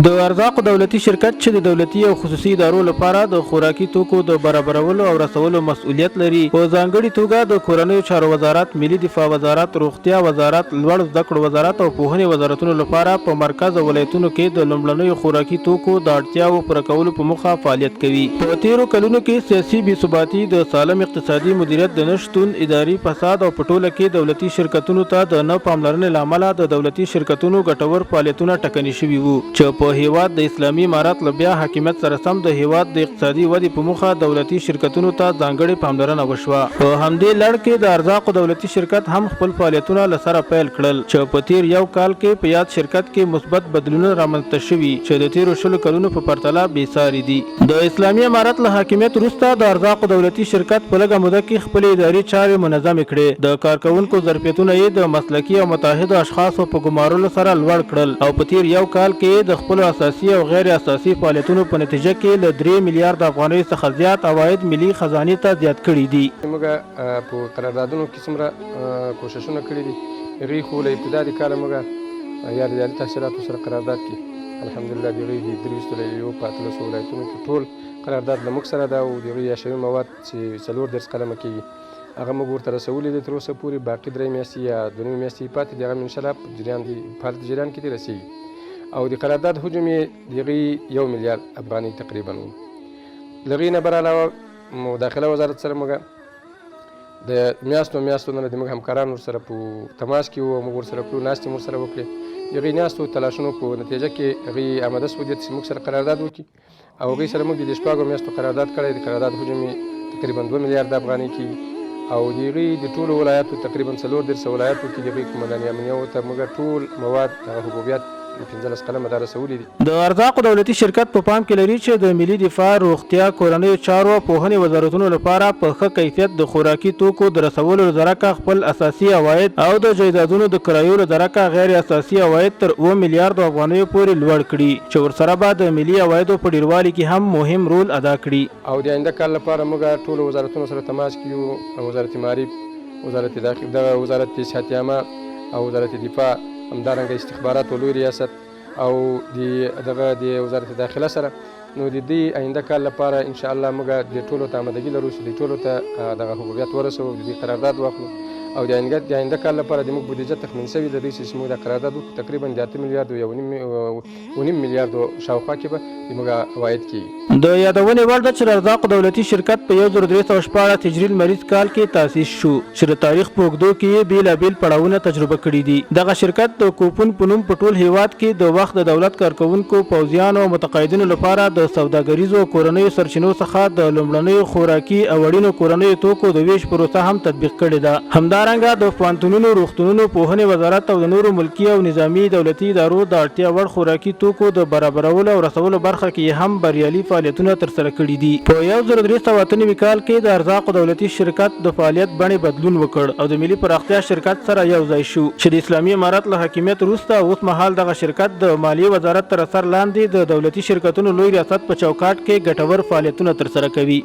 د ارزاقو دولتي شرکت چې د دولتي او خصوصي ادارو لپاره د خوراکي توکو د برابرولو او رسولو مسؤلیت لري، په ځانګړي توګه د کورنیو چارو وزارت، ملي دفاع وزارت، روغتیا وزارت، لوړ زده کړو وزارت او پوهنې وزارتونو لپاره په مرکز او ولایتونو کې د لومړنیو خوراکي توکو د اړتیاوو پوره کولو په موخه فعالیت کوي. په تیرو کلونو کې سیاسي بې ثباتي، د سالم اقتصادي مدیریت د نشتون، اداري فساد او په ټوله کې دولتي شرکتونو ته د نه پاملرنې له امله د دولتي شرکتونو ګټور فعالیتونه ټکني شوي وو، چې په هیواد د اسلامي امارت له بیا حاکمیت سره سم د هیواد د اقتصادي ودې په موخه دولتي شرکتونو ته ځانګړې پاملرنه وشوه. په همدې لړ کې د ارزاقو دولتي شرکت هم خپل فعالیتونه له سره پیل کړل، چې په تیر یو کال کې په یاد شرکت کې مثبت بدلونونه رامنځته شوي چې د تیرو 20 کلونو په پرتله بېساري دي. د اسلامي امارت له حاکمیت وروسته د ارزاقو دولتي شرکت په لږه موده کې خپلې اداري چارې منظمې کړې، د کارکوونکو ظرفیتونه یې د مسلکي او متعهدو اشخاصو په ګمارلو سره لوړ کړل، او په تیر یو کال کې د خپلو اساسي او غیر اساسي فعالیتونو په نتیجه کې له 3 میلیارډ افغانیو څخه زیات عواید ملي خزانې ته زیات کړي دي. موږ په قراردادونو کې څومره کوششونه کړي دي، هغې خو له ابتدا د کاله موږ یا د عالي تحصیلاتو سره قرارداد کې الحمدلله د هغې د 300 په 1300 ولایتونو کې ټول قرارداد له موږ سره ده، او د هغې یاشوي مواد چې 4 قلمه کېږي هغه موږ ورته رسولي دي تر اوسه پورې، باقي 3 میاشتې یا 2 میاشتې پاتې دي، هغه انشاءالله په جریان کې دي رسېږي. او د قرارداد حجم یې د هغې 1 میلیارډ افغانۍ تقریبا و. له هغې نه بر علاوه مداخله وزارت سره موږ د میاشتو نه د موږ همکاران ورسره په تماس کې وو، موږ ورسره کړو، ناستې مو ورسره وکړې. د هغې ناستو تلاشونو په نتیجه کې هغې آماده شو چې موږ سره قرارداد وکړي، او هغې سره موږ د 6 میاشتو قرارداد کړی. د قرارداد حجم یې تقریبا 2 میلیارډ افغانۍ کېږي، او د هغې د ټولو ولایاتو تقریبا 14 ولایاتو کې د هغې قومندانې امنیه ته موږ ټول مواد هغه حبوبیات 15 قلمه دا رسولي دي. د ارزاقو دولتي شرکت په پام کې لري چې د ملي دفاع، روغتیا، کورنیو چارو او پوهنې وزارتونو لپاره په ښه کیفیت د خوراکي توکو د رسولو له درکه خپل اساسي عواید او د جایدادونو د کرایو له درکه غیر اساسي عواید تر 2 میلیارډ افغانیو پورې لوړ کړي، چې ورسره به د ملي عوایدو په ډیروالي کې هم مهم رول ادا کړي. او د آینده کال لپاره موږ ټولو وزارتونو سره تماس کې یو، وزارت معارف، وزارت داخله، وزارت صحت عامه او وزارت دفاع، همدارنګه استخبارات او لوی ریاست او د وزارت داخله سره. نو د دې آینده کال لپاره ان شاء الله موږ د ټولو ته آمادګي لرو چې د ټولو ته دغه حبوبیات ورسوو، د دې قرارداد واخلو، او د آینده کال لپاره د موږ بودیجه تخمین شوې ده چې موږ د قرارداد وکړو تقریبا د 8 میلیارډ او 1.5 میلیارډ شاوخوا کې به موږ عواید کېږي. د یادونې وړ ده چې ارزاقو دولتي شرکت په 1314 هجري لمریز کال کې تاسیس شو، چې د تاریخ په اوږدو کې یې بېلابېل پړاوونه تجربه کړي دي. دغه شرکت د کوپون په نوم په ټول هیواد کې د وخت د دولت کارکوونکو، پوځیانو او متقاعدینو لپاره د سوداګریزو کورنیو سرچینو څخه د لومړنیو خوراکي او اړینو کورنیو توکو د ویش پروسه هم تطبیق کړې ده. همدارنګه د پوهنتونونو، روغتونونو، پوهنې وزارت او د نورو ملکي او نظامي دولتي ادارو د اړتیا وړ خوراکي توکو د برابرولو او رسولو برخه کې هم بریالي فعالیتونه ترسره کړي دي. په 1398 کال کې د ارزاقو دولتي شرکت د فعالیت بڼې بدلون وکړ او د ملي پراختیا شرکت سره یو ځای شو، چې د اسلامي امارت له حاکمیت وروسته اوس مهال دغه شرکت د مالیې وزارت تر اثر لاندې د دولتي شرکتونو لوی ریاست په چوکاټ کې ګټور فعالیتونه ترسره کوي.